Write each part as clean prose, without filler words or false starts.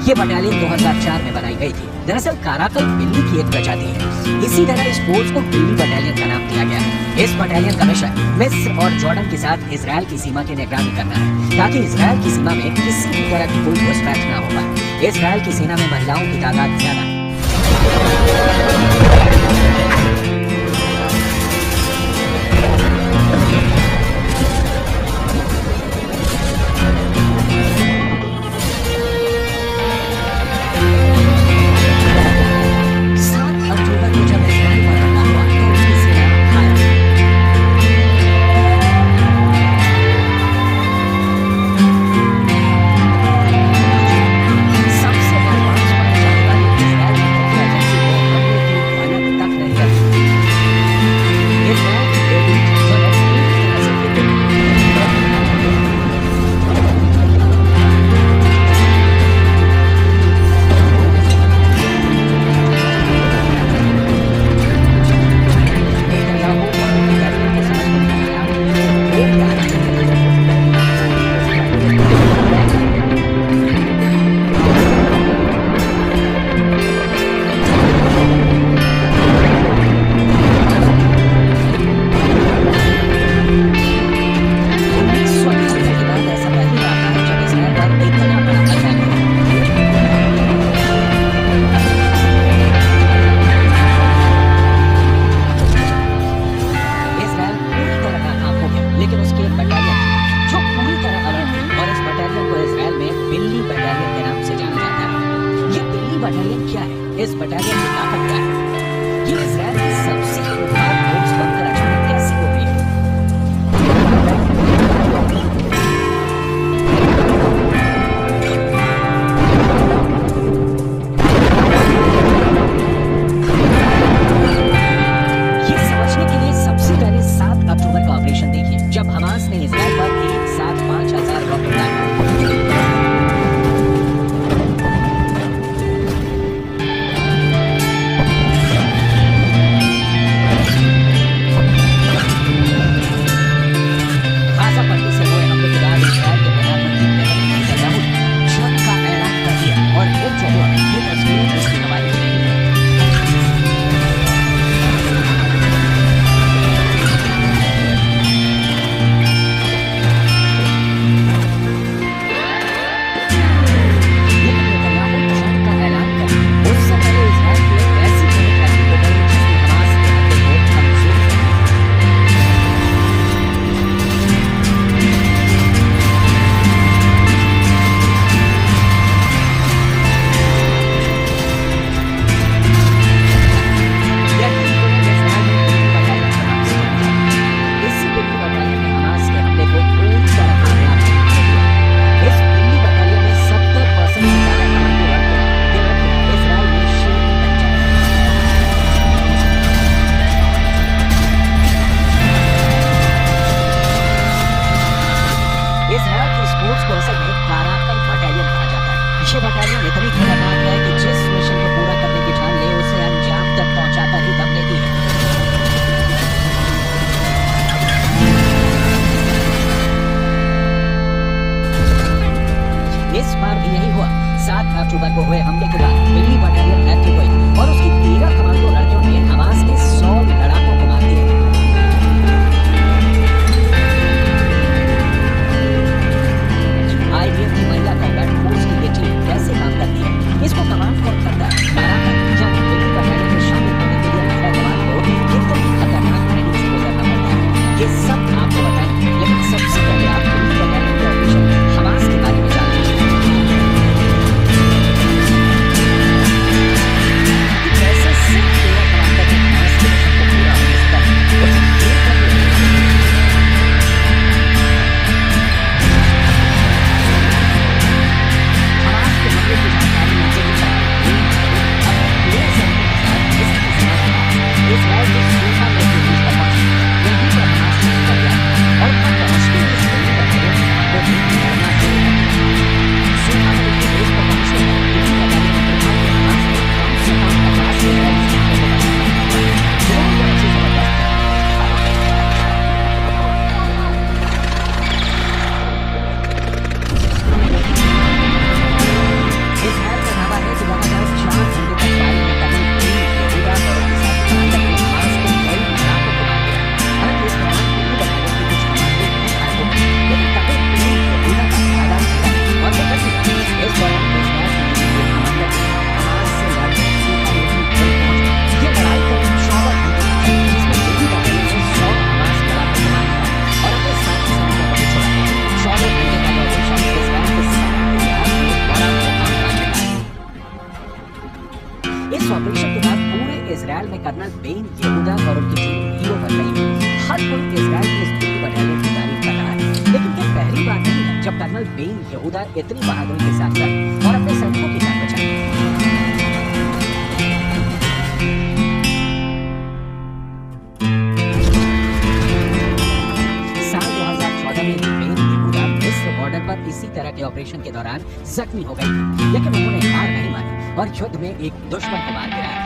ये बटालियन 2004 में बनाई गई थी। दरअसल काराकल बिल्ली की एक प्रजाति है। इसी तरह इस फोर्स को बिल्ली बटालियन का नाम दिया गया। इस बटालियन का मिशन मिस्र और जॉर्डन के साथ इजराइल की सीमा की निगरानी करना है, ताकि इजराइल की सीमा में किसी भी तरह की कोई घुसपैठ न हो पाए। इजराइल की सेना में महिलाओं की तादाद ज्यादा है। इस बटालियन की ताकत क्या है? ये इजराइल की सबसे खूंखार फोर्स बनकर अचानक कैसे हो गई है? ये समझने के लिए सबसे पहले 7 अक्टूबर का ऑपरेशन देखिए, जब हमास ने इजराइल पर एक साथ 5000 रॉकेट दागे। ये बटालियन इतनी खतरनाक है कि जिस मिशन को पूरा करने की ठान ले उसे अंजाम तक पहुंचाकर ही दम लेती है। इस बार भी यही हुआ। 7 अक्टूबर को हुए हमले के बाद बिल्ली बटालियन एक्टिव हुई और उसकी 13 कमांडो लड़कियों ने हमास के 100 लड़ाकों को मार दिया। आईडीएफ की महिला कॉम्बैट फोर्स की ये टीम कैसे काम करती है, इसको कमांड कौन करता है? जब बिल्ली बटालियन में शामिल होने के लिए महिला जवान को कितनी खतरनाक ट्रेनिंग से गुजरना पड़ता है, ये सब आपको बताएंगे। लेकिन सबसे पहले आप बिल्ली बटालियन के ऑपरेशन हमास के बारे में जानते हैं। इस ऑपरेशन के बाद पूरे इजराइल में कर्नल बेन यहूदा और उनकी टीम हीरो बन गई। हर कोई इजराइल की इस बिल्ली बटालियन की तारीफ कर रहा है, लेकिन ये पहली बार नहीं है जब कर्नल बेन यहूदा इतनी बहादुरी के साथ लड़ और अपने सैनिकों की जान बचाई। साल 2014 में बेन यहूदा मिस्र बॉर्डर पर इसी तरह के ऑपरेशन के दौरान जख्मी हो गई, लेकिन उन्होंने हार नहीं मानी और युद्ध में एक दुश्मन को मार गिराया।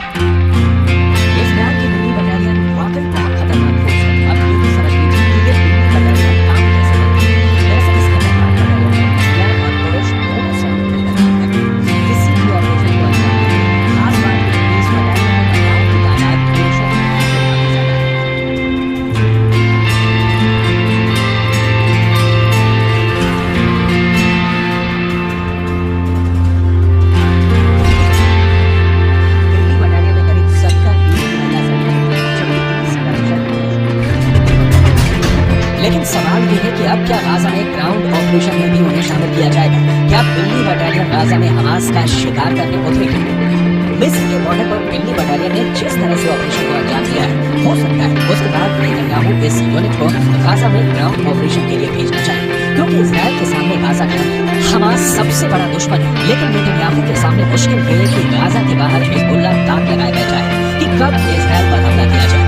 इजराइल की बिल्ली बटालियन वाकई बहुत खतरनाक फोर्स है। अब ये भी समझ लीजिए कि ये बिल्ली बटालियन काम कैसे करती है। दरअसल इसके तैनात बटालियन महिला और पुरुष दोनों सैनिक मिलकर काम करते हैं। किसी भी ऑपरेशन को अंजाम देने में खास बात है कि इस बटालियन में महिलाओं की तादाद पुरुषों की तुलना में काफी ज्यादा है। दिल्ली बटालियन में करीब 70 महिला सैनिक हैं, जबकि 30% लेकिन सवाल ये है कि अब क्या गाजा में ग्राउंड ऑपरेशन में भी उन्हें शामिल किया जाएगा? क्या बिल्ली बटालियन गाजा में हमास का शिकार करने उतरेगी? मिस्र के बॉर्डर पर बिल्ली बटालियन ने जिस तरह से ऑपरेशन को अंजाम दिया है, हो सकता है उसके बाद नेतन्याहू इस यूनिट को गाजा में ग्राउंड ऑपरेशन के लिए भेजना चाहे, क्योंकि इजराइल के सामने गाजा का हमास सबसे बड़ा दुश्मन है। लेकिन नेतन्याहू के सामने मुश्किल ये है कि गाजा के बाहर हिजबुल्लाह ताक लगाए बैठा है कि कब इजराइल पर हमला किया जाए।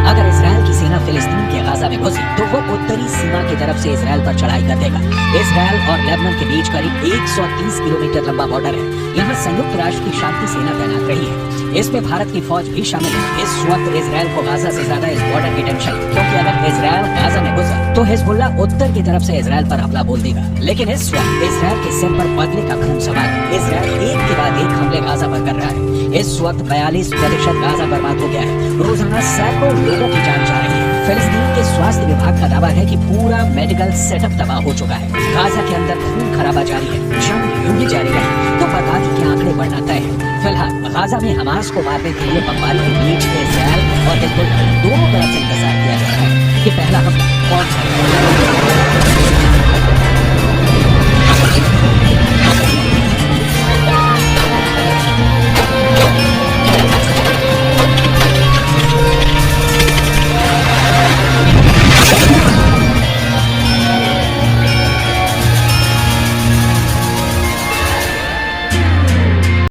अगर इजराइल की सेना फिलिस्तीन के गाजा में घुसी तो वो उत्तरी सीमा की तरफ से इजराइल पर चढ़ाई कर देगा। इजराइल और लेबनान के बीच करीब 130 किलोमीटर लंबा बॉर्डर है। यहाँ संयुक्त राष्ट्र की शांति सेना तैनात रही है, इसमें भारत की फौज भी शामिल है। इस वक्त इजराइल को गाजा से ज्यादा इस बॉर्डर की टेंशन है, क्योंकि अगर इजराइल गाजा में घुसा तो हिजबुल्लाह उत्तर की तरफ से इजराइल पर हमला बोल देगा। लेकिन इस वक्त इजराइल के सिर पर बदले का कदम सवार है। इजराइल एक के बाद एक हमले गाजा पर कर रहा है। इस वक्त 42% गाजा बर्बाद हो गया है। रोजाना सैकड़ों लोगों की जान जा रही है। फिलिस्तीन के स्वास्थ्य विभाग का दावा है कि पूरा मेडिकल सेटअप तबाह हो चुका है। गाजा के अंदर खून खराबा जारी है, जंग यूं ही जारी है तो बर्बादी के आंकड़े बढ़ना तय है। फिलहाल गाजा में हमास को मारने के लिए बमबारी के बीच इजराइल और हिजबुल्लाह दोनों तरफ से इंतजार किया जा रहा है कि पहला हमला कौन सा